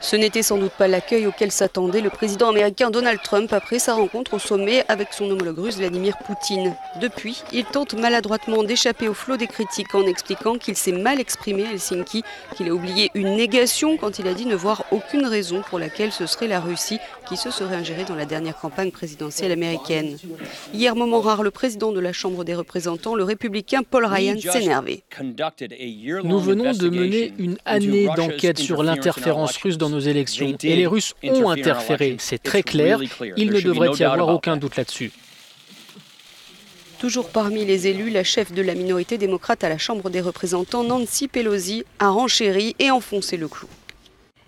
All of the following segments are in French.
Ce n'était sans doute pas l'accueil auquel s'attendait le président américain Donald Trump après sa rencontre au sommet avec son homologue russe Vladimir Poutine. Depuis, il tente maladroitement d'échapper au flot des critiques en expliquant qu'il s'est mal exprimé à Helsinki, qu'il a oublié une négation quand il a dit ne voir aucune raison pour laquelle ce serait la Russie qui se serait ingérée dans la dernière campagne présidentielle américaine. Hier, moment rare, le président de la Chambre des représentants, le républicain Paul Ryan, s'énervait. Nous venons de mener une année d'enquête sur l'interférence russe dans nos élections et les Russes ont interféré. C'est très clair, il ne devrait y avoir aucun doute là-dessus. Toujours parmi les élus, la chef de la minorité démocrate à la Chambre des représentants, Nancy Pelosi, a renchéri et enfoncé le clou.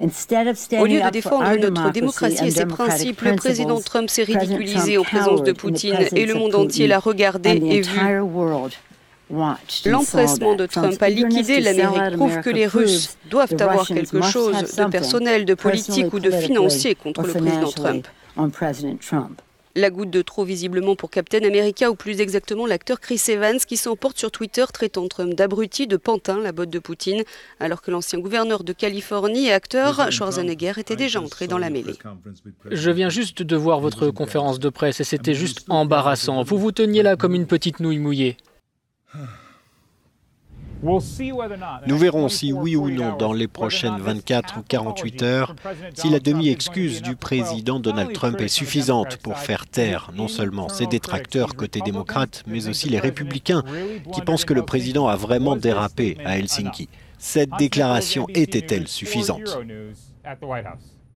Au lieu de défendre notre démocratie et ses principes, le président Trump s'est ridiculisé en présence de Poutine et le monde entier l'a regardé et vu. L'empressement de Trump à liquider l'Amérique prouve que les Russes doivent avoir quelque chose de personnel, de politique ou de financier contre le président Trump. La goutte de trop visiblement pour Captain America, ou plus exactement l'acteur Chris Evans, qui s'emporte sur Twitter traitant Trump d'abruti, de pantin, la botte de Poutine, alors que l'ancien gouverneur de Californie et acteur Schwarzenegger était déjà entré dans la mêlée. Je viens juste de voir votre conférence de presse et c'était juste embarrassant. Vous vous teniez là comme une petite nouille mouillée. Nous verrons si oui ou non dans les prochaines 24 ou 48 heures si la demi-excuse du président Donald Trump est suffisante pour faire taire non seulement ses détracteurs côté démocrate, mais aussi les républicains qui pensent que le président a vraiment dérapé à Helsinki. Cette déclaration était-elle suffisante ?